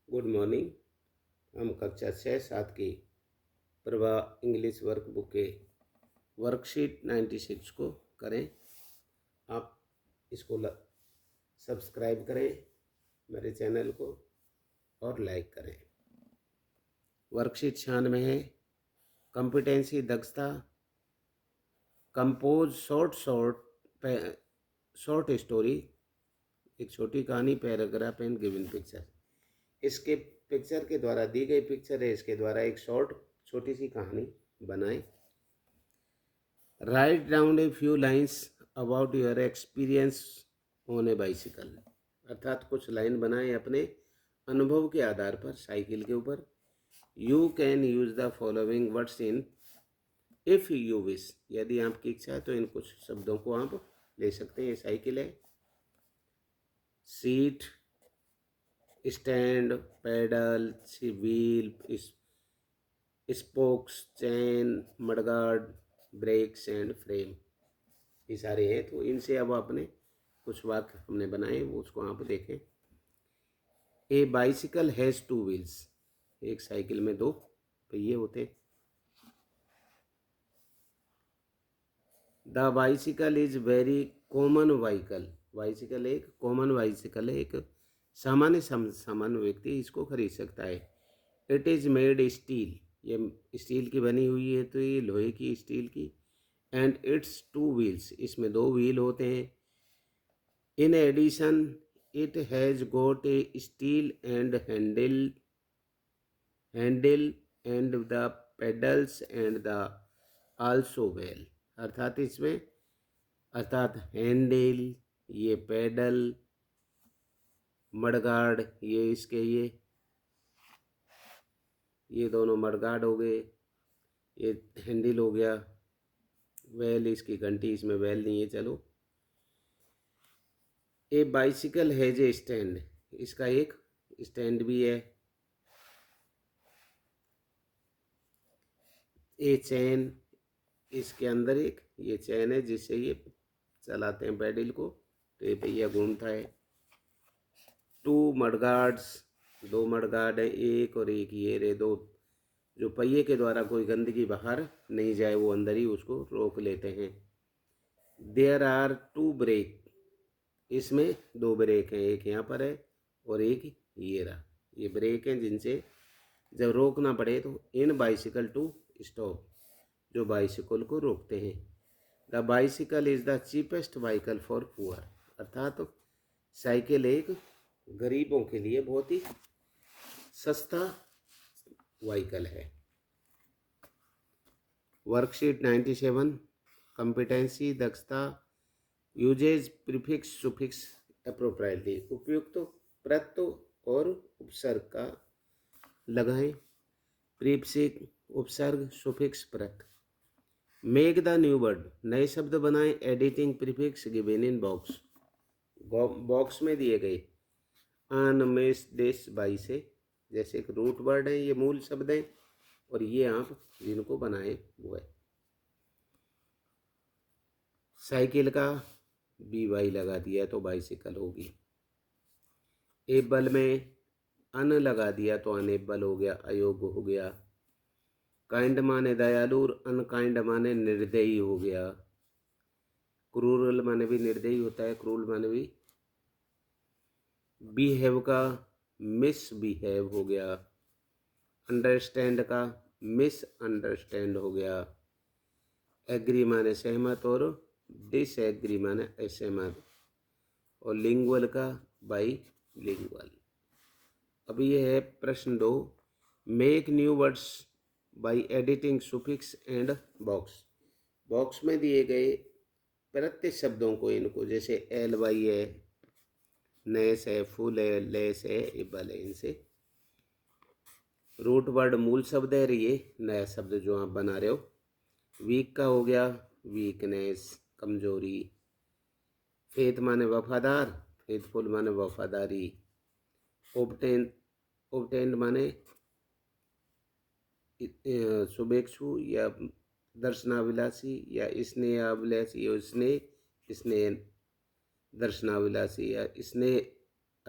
Good morning. हम कक्षा 6-7 की प्रभा इंग्लिश वर्कबुक के वर्कशीट 96 को करें। आप इसको सब्सक्राइब करें मेरे चैनल को और लाइक करें। वर्कशीट 96 है कॉम्पिटेंसी दक्षता कंपोज शॉर्ट स्टोरी, एक छोटी कहानी, पैराग्राफ एंड गिवन पिक्चर। इसके पिक्चर के द्वारा दी गई पिक्चर है, इसके द्वारा एक छोटी सी कहानी बनाएं। Write down a few lines about your experience on A bicycle, अर्थात कुछ लाइन बनाएं अपने अनुभव के आधार पर साइकिल के ऊपर। You can use the following words in if you wish, यदि आपकी इच्छा है तो इन कुछ शब्दों को आप ले सकते हैं। ये साइकिल है। Seat, stand, pedal, wheel, spokes, chain, mudguard, brakes and frame, ये सारे हैं। तो इनसे अब आपने कुछ वाक्य हमने बनाए, वो उसको आप देखें। ए बाइसिकल हैज़ टू व्हील्स, एक साइकिल में दो पहिए होते। The bicycle is very common vehicle, bicycle एक कॉमन बाइसिकल है, एक सामान्य व्यक्ति इसको खरीद सकता है। इट इज़ मेड स्टील, ये स्टील की बनी हुई है, तो ये लोहे की, स्टील की। एंड इट्स टू व्हील्स, इसमें दो व्हील होते हैं। In addition it has got a steel and handle and the pedals and the also well, अर्थात हैंडल, ये पेडल, मडगार्ड, ये इसके ये दोनों मडगार्ड हो गए, ये हैंडल हो गया, वेल इसकी घंटी, इसमें वेल नहीं है। चलो, ए बाइसिकल हैज ए स्टैंड, इसका एक स्टैंड भी है। ए चैन, इसके अंदर एक ये चैन है जिससे ये चलाते हैं पैडल को, तो ये पहिया घूमता है। टू मडगार्ड्स, दो मडगार्ड है, एक और एक ये रे दो, जो पहिए के द्वारा कोई गंदगी बाहर नहीं जाए, वो अंदर ही उसको रोक लेते हैं। देयर आर टू ब्रेक, इसमें दो ब्रेक हैं, एक यहाँ पर है और एक ये रहा, ये ब्रेक हैं जिनसे जब रोकना पड़े तो इन बाइसिकल टू स्टॉप, जो बाइसिकल को रोकते हैं। The bicycle is the cheapest vehicle for poor, अर्थात तो साइकिल एक गरीबों के लिए बहुत ही सस्ता व्हीकल है। वर्कशीट 97 कॉम्पिटेंसी दक्षता यूजेज प्रीफिक्स सुफिक्स अप्रोप्रिएटली, उपयुक्त प्रत्यय और उपसर्ग का लगाएं। प्रीफिक्स उपसर्ग, suffix Pratyaya. Make the new word, नए शब्द बनाएं। Editing prefix given in box, box में दिए गए अनमेस देश बाई से, जैसे एक रूट वर्ड है, ये मूल शब्द है और ये आप जिनको बनाए वो है। साइकिल का बी वाई लगा दिया तो बाइसिकल होगी। एबल में अन लगा दिया तो अनेबल हो गया, अयोग्य हो गया। काइंड माने दयालु, अनकाइंड माने निर्दयी हो गया। क्रूरल माने भी निर्दयी होता है, क्रूर माने भी। बिहेव का मिसबिहेव हो गया। अंडरस्टैंड का मिसअंडरस्टैंड हो गया। एग्री माने सहमत और डिसएग्री माने असहमत। और लिंगुअल का बाई लिंगुअल। अब ये है प्रश्न 2, make new words by editing suffix and box. Box में दिए गए प्रत्येक शब्दों को, इनको जैसे एल वाई है, नेस है, फुल है, लेस है, इबल है, इनसे रूट वर्ड मूल शब्द है, ये नया शब्द जो आप बना रहे हो। वीक का हो गया वीकनेस, कमजोरी। फेथ माने वफादार, फेथफुल माने वफादारी। ओबटेन माने शुभेच्छु या दर्शनाभिलाषी या स्नेहाभिलाषी, स्नेह दर्शनाभिलाषी या स्नेह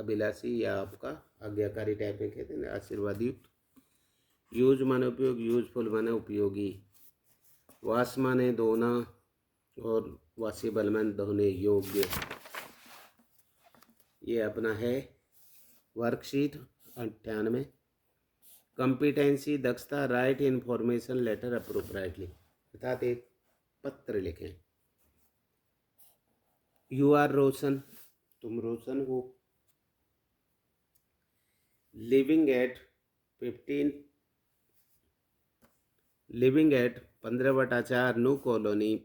अभिलाषी या आपका आज्ञाकारी टाइप में कहते हैं, आशीर्वाद युक्त। यूज माने उपयोग, यूजफुल माने उपयोगी। वाश माने धोना और वॉशेबल माने धोने योग्य। ये अपना है वर्कशीट 98। कॉम्पिटेंसी दक्षता, राइट इन्फॉर्मेशन लेटर अप्रोप्रिएटली, अर्थात एक पत्र लिखें। यू आर रोशन, तुम रोशन हो। लिविंग एट 15/4 न्यू कॉलोनी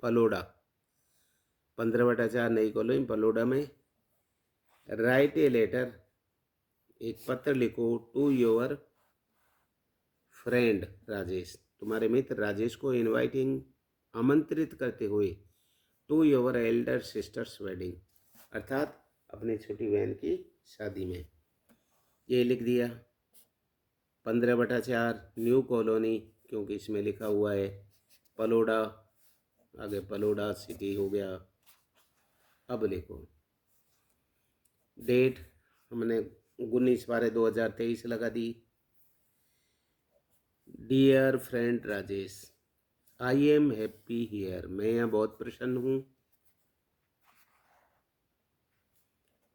पलोडा, 15/4 नई कॉलोनी पलोडा में। राइट ए लेटर, एक पत्र लिखो, टू योर फ्रेंड राजेश, तुम्हारे मित्र राजेश को, इनवाइटिंग आमंत्रित करते हुए, to your elder sister's wedding, अर्थात अपनी छोटी बहन की शादी में। ये लिख दिया। 15/4 न्यू कॉलोनी, क्योंकि इसमें लिखा हुआ है पलोडा, आगे पलोडा सिटी हो गया। अब लिखो डेट, हमने 19/12/2023 लगा दी। Dear friend Rajesh, I am happy here, मैं यहाँ बहुत प्रसन्न हूँ।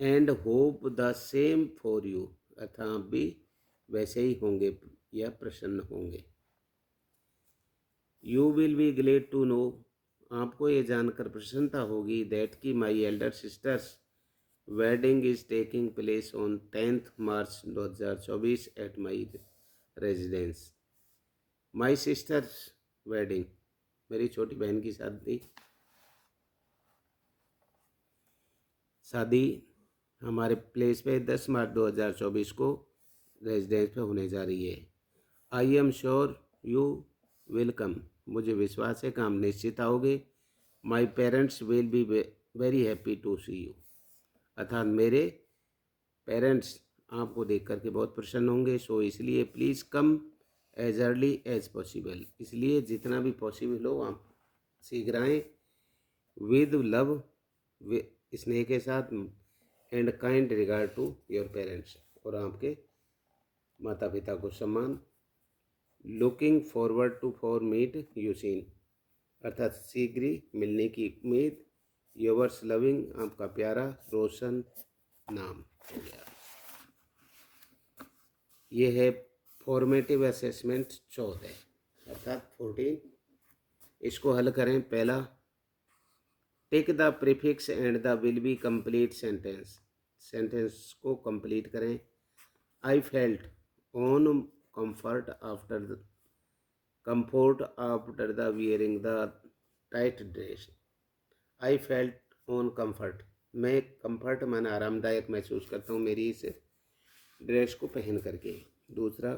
And hope the same for you, अर्थात आप भी वैसे ही होंगे या प्रसन्न होंगे। You will be glad to know, आपको ये जानकर प्रसन्नता होगी, दैट की my elder sister's wedding is taking place on 10 March 2024 at my residence. My sister's wedding, मेरी छोटी बहन की शादी हमारे प्लेस पे 10 मार्च 2024 को रेजिडेंस पे होने जा रही है। I am sure you will come, मुझे विश्वास है कि आप निश्चित आओगे। My parents will be very happy to see you, अर्थात मेरे पेरेंट्स आपको देख करके बहुत प्रसन्न होंगे। सो इसलिए please come as early as possible, इसलिए जितना भी पॉसिबल हो आप शीघ्र आएँ। विद लव, स्नेह के साथ, and kind regard to your parents, और आपके माता पिता को सम्मान। Looking forward to for meet you soon, अर्थात शीघ्र ही मिलने की उम्मीद। योवर्स लविंग, आपका प्यारा रोशन नाम हो गया। ये है फॉर्मेटिव असेसमेंट 14, अर्थात 14। इसको हल करें। पहला, take the prefix and the will be complete sentence, sentence को कंप्लीट करें। I felt on comfort after the wearing the tight dress. I felt on comfort, मैं कंफर्ट माना आरामदायक महसूस करता हूँ मेरी इस ड्रेस को पहन करके। दूसरा,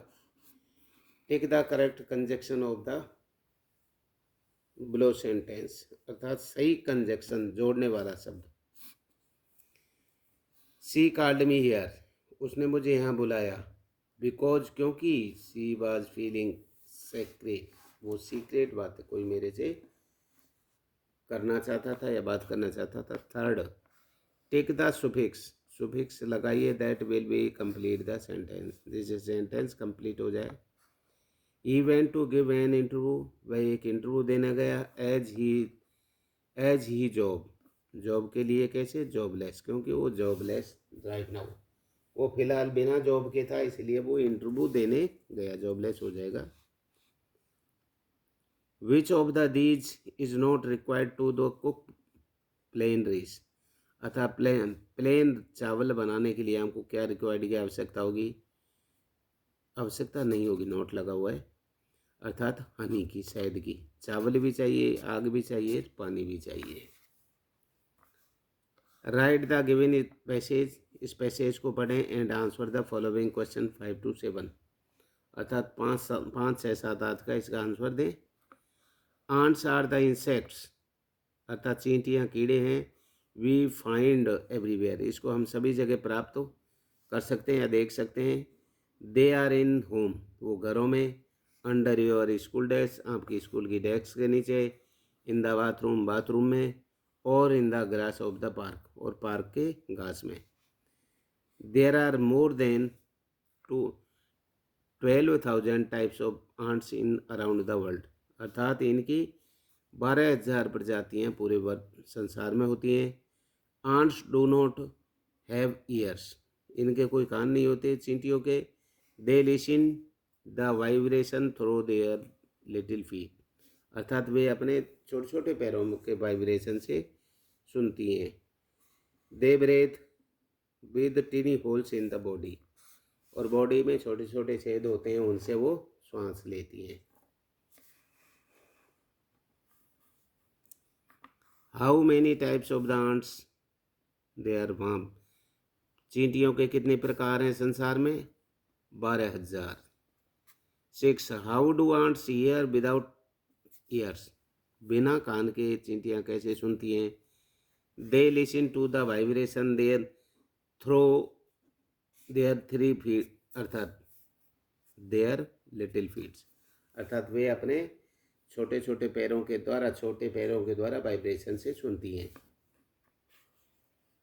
take the correct conjunction of the below sentence, अर्थात सही कंजक्शन, जोड़ने वाला शब्द। शी कॉल्ड मी हियर, उसने मुझे यहाँ बुलाया। बिकॉज, क्योंकि। शी वॉज फीलिंग सेक्रेट, वो सीक्रेट बात कोई मेरे से करना चाहता था या बात करना चाहता था। Third, take the suffix, suffix लगाइए, that will be complete the sentence, जिससे सेंटेंस कंप्लीट हो जाए। He went to give an interview, वह एक इंटरव्यू देने गया। एज ही जॉब, जॉब के लिए कैसे, जॉबलेस, क्योंकि वो जॉबलेस राइट नाउ, वो फिलहाल बिना जॉब के था, इसलिए वो इंटरव्यू देने गया, जॉबलेस हो जाएगा। Which of the these is not required to the cook plain rice, अर्थात प्लेन चावल बनाने के लिए हमको क्या रिक्वायर्ड की आवश्यकता होगी, आवश्यकता नहीं होगी, नोट लगा हुआ है, अर्थात हनी की, शहद की। चावल भी चाहिए, आग भी चाहिए, पानी भी चाहिए। राइट द गिवन पैसेज, इस पैसेज को पढ़ें and answer the following question 5 to 7, अर्थात 5, 6, 7, 8 का इसका आंसर दें। आंट्स आर द इंसेक्ट्स, अर्थात चींटियाँ, कीड़े हैं। वी फाइंड एवरीवेयर, इसको हम सभी जगह प्राप्त कर सकते हैं या देख सकते हैं। दे आर इन होम, वो घरों में। अंडर योर स्कूल डेस्क, आपकी स्कूल की डेस्क के नीचे। इन द बाथरूम, बाथरूम में। और in the grass of the park, और पार्क के घास में। There are more than 12,000 types of ants in around the world, अर्थात इनकी 12,000 प्रजातियाँ पूरे संसार में होती हैं। Ants do not have ears, इनके कोई कान नहीं होते चींटियों के। They listen the vibration through there little feet, अर्थात वे अपने छोटे छोटे पैरों के वाइब्रेशन से सुनती हैं। They breathe with tiny holes in the body, और बॉडी में छोटे छोटे छेद होते हैं, उनसे वो श्वास लेती हैं। How many types of the ants there वाम, चींटियों के कितने प्रकार हैं संसार में? 12,000। 6 how do ants hear without ears, बिना कान के चींटियाँ कैसे सुनती हैं? They listen to the vibration their through their 3 feet, अर्थात देयर लिटिल फीट्स, अर्थात वे अपने छोटे छोटे पैरों के द्वारा वाइब्रेशन से सुनती हैं।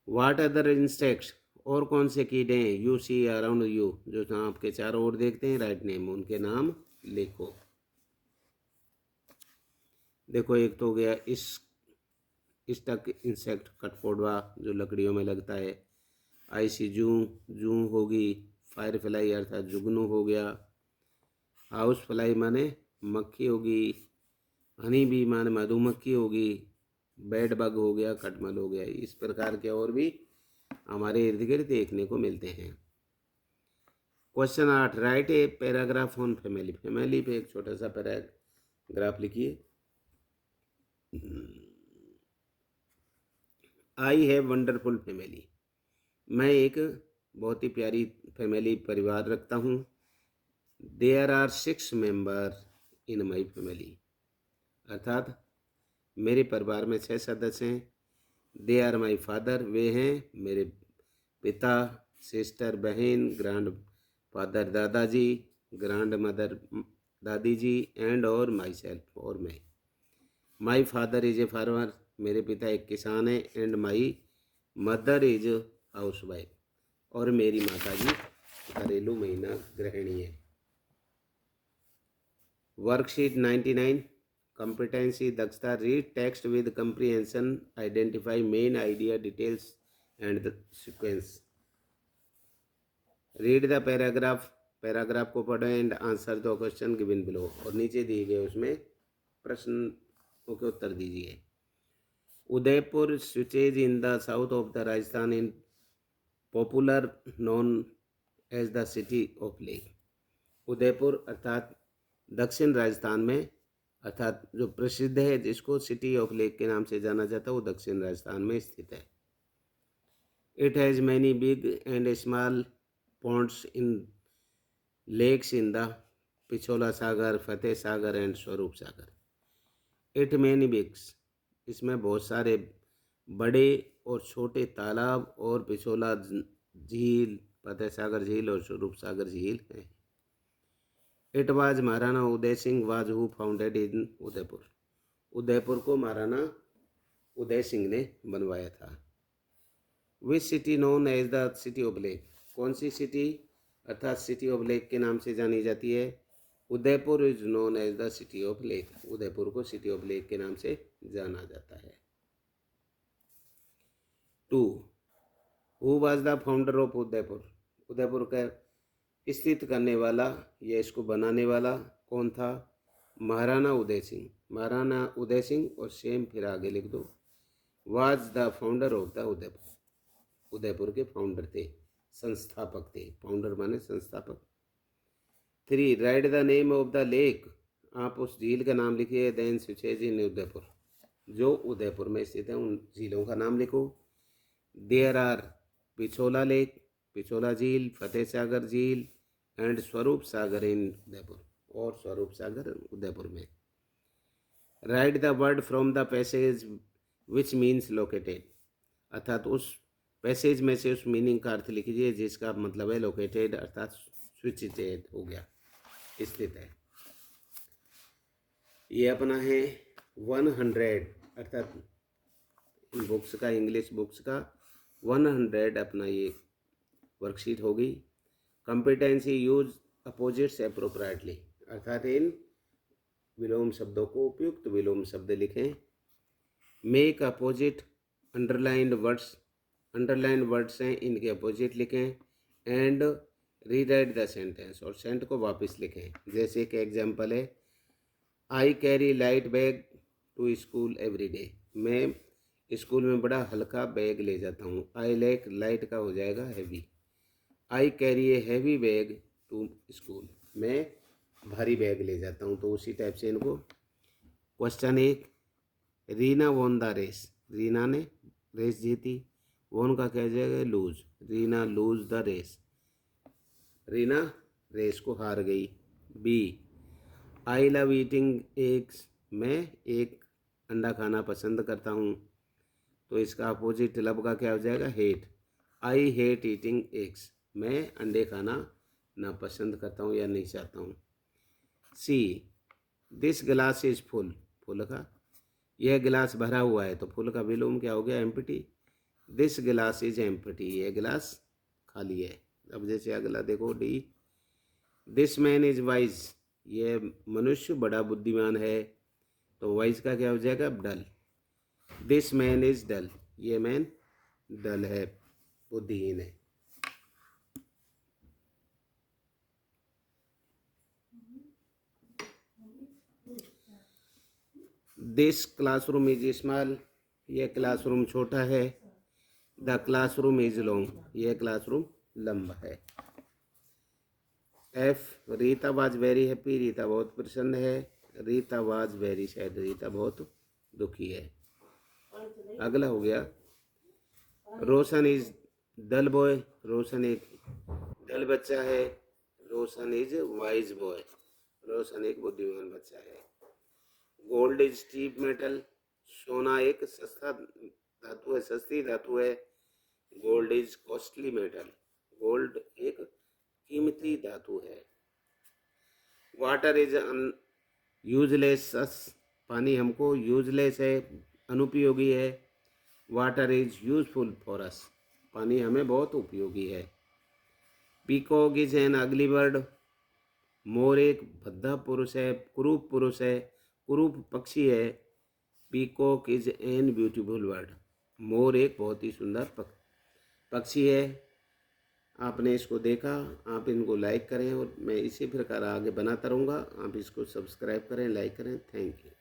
वाट अदर इंसेक्ट्स, और कौन से कीड़े हैं? यू सी अराउंड यू, जो आपके चारों ओर देखते हैं, राइट नेम, उनके नाम लिखो। देखो, एक तो हो गया स्टक इंसेक्ट, कटफोड़वा, जो लकड़ियों में लगता है। आईसी जू होगी। फायर फ्लाई अर्थात जुगनू हो गया। हाउस फ्लाई माने मक्खी होगी। हनी बी माने मधुमक्खी होगी। बेड बग हो गया, खटमल हो गया। इस प्रकार के और भी हमारे इर्द गिर्द देखने को मिलते हैं। Question 8, right a paragraph on family, family पे एक छोटा सा पैराग्राफ लिखिए। आई हैव वंडरफुल फैमिली, मैं एक बहुत ही प्यारी फैमिली परिवार रखता हूँ। There are 6 member in my family, अर्थात मेरे परिवार में 6 सदस्य हैं। दे आर माई फादर, वे हैं मेरे पिता। सिस्टर बहन। ग्रैंड फादर दादाजी। ग्रैंड मदर दादी जी। एंड और माई सेल्फ, और मैं। My father is a farmer, मेरे पिता एक किसान है। And my mother is house wife, और मेरी माता जी घरेलू महिला गृहिणी है। वर्कशीट 99, competency दक्षता, read text with comprehension, identify main idea, details and the sequence. Read the paragraph को पढ़ो and answer the question given below, और नीचे दिए गए उसमें प्रश्नों के उत्तर दीजिए। Udaipur switches in the south of the Rajasthan in popular known as the city of lake, Udaipur अर्थात दक्षिण राजस्थान में, अर्थात जो प्रसिद्ध है, जिसको सिटी ऑफ लेक के नाम से जाना जाता है, वो दक्षिण राजस्थान में स्थित है। It has many big and small ponds in lakes in the Pichola Sagar, Fateh Sagar and Swaroop Sagar. It many बिग्स, इसमें बहुत सारे बड़े और छोटे तालाब और पिछोला झील, फतेह सागर झील और स्वरूप सागर झील हैं। It was Maharana Udai Singh was who founded in Udaipur, Udaipur को महाराणा उदय सिंह ने बनवाया था। Which city known as the city of lake, कौन सी सिटी अर्थात सिटी ऑफ लेक के नाम से जानी जाती है? Udaipur is known as the city of lake, Udaipur को सिटी ऑफ लेक के नाम से जाना जाता है। 2, who was the founder of Udaipur, Udaipur का स्थित करने वाला या इसको बनाने वाला कौन था? महाराणा उदय सिंह, महाराणा उदय सिंह, और सेम फिर आगे लिख दो, was the founder of the Udaipur, Udaipur के फाउंडर थे, संस्थापक थे। फाउंडर माने संस्थापक। 3, right the name of the lake, आप उस झील का नाम लिखिए। देन स्विचेज इन उदयपुर, जो उदयपुर में स्थित है उन झीलों का नाम लिखो। There are Pichola lake, Pichola झील, फतेह सागर झील एंड स्वरूप सागर इन उदयपुर, और स्वरूप सागर उदयपुर में। Right the word from the passage which means located, अर्थात उस पैसेज में से उस मीनिंग का अर्थ लिखिए जिसका मतलब है लोकेटेड, अर्थात स्विचेड हो गया, स्थित है। ये अपना है 100, अर्थात बुक्स का, इंग्लिश बुक्स का 100 अपना ये वर्कशीट होगी। कॉम्पिटेंसी यूज अपोजिट्स एप्रोप्रिएटली, अर्थात इन विलोम शब्दों को उपयुक्त विलोम शब्द लिखें। मेक अपोजिट अंडरलाइंड वर्ड्स हैं, इनके अपोजिट लिखें। एंड रीराइट द सेंटेंस, और सेंट को वापस लिखें। जैसे एक एग्जांपल है, I carry light bag to school every day, मैं स्कूल में बड़ा हल्का बैग ले जाता हूँ। आई लाइक, लाइट का हो जाएगा heavy. I carry a heavy bag to school, मैं भारी बैग ले जाता हूँ। तो उसी टाइप से इनको। Question 1, Reena won the race, Reena ने रेस जीती। वॉन का क्या जाएगा, lose, Reena lose the race, Reena race को हार गई। B, I love eating eggs, मैं एक अंडा खाना पसंद करता हूँ। तो इसका अपोजिट लव का क्या हो जाएगा, hate. I hate eating eggs, मैं अंडे खाना नापसंद करता हूँ या नहीं चाहता हूँ। सी, दिस गिलास इज फुल, फुल का, यह गिलास भरा हुआ है, तो फुल का विलोम क्या हो गया, एम्प्टी। दिस गिलास इज एम्प्टी, यह गिलास खाली है। अब जैसे अगला देखो, D, this man is wise, यह मनुष्य बड़ा बुद्धिमान है। तो वाइज का क्या हो जाएगा, डल। दिस मैन इज डल, ये मैन डल है, बुद्धिहीन है। दिस क्लासरूम इज स्मॉल, यह क्लासरूम छोटा है। द क्लासरूम इज लॉन्ग, यह क्लासरूम लंबा है। F, Rita was very happy, Rita बहुत प्रसन्न है। Rita was very sad, Rita बहुत दुखी है। अगला हो गया, रोशन इज डल बॉय, रोशन एक डल बच्चा है। रोशन इज वाइज बॉय, रोशन एक बुद्धिमान बच्चा है। गोल्ड इज चीप मेटल, सोना एक सस्ता धातु है, सस्ती धातु है। Gold is costly metal, gold एक कीमती धातु है। वाटर इज यूजलेस अस, पानी हमको यूजलेस है, अनुपयोगी है। Water is useful for us, पानी हमें बहुत उपयोगी है। Peacock is an ugly bird, मोर एक भद्दा पुरुष है, कुरूप पुरुष है, कुरूप पक्षी है। Peacock is an beautiful bird, मोर एक बहुत ही सुंदर पक्षी है। आपने इसको देखा, आप इनको लाइक करें और मैं इसी प्रकार आगे बनाता रहूँगा। आप इसको सब्सक्राइब करें, लाइक करें। Thank you.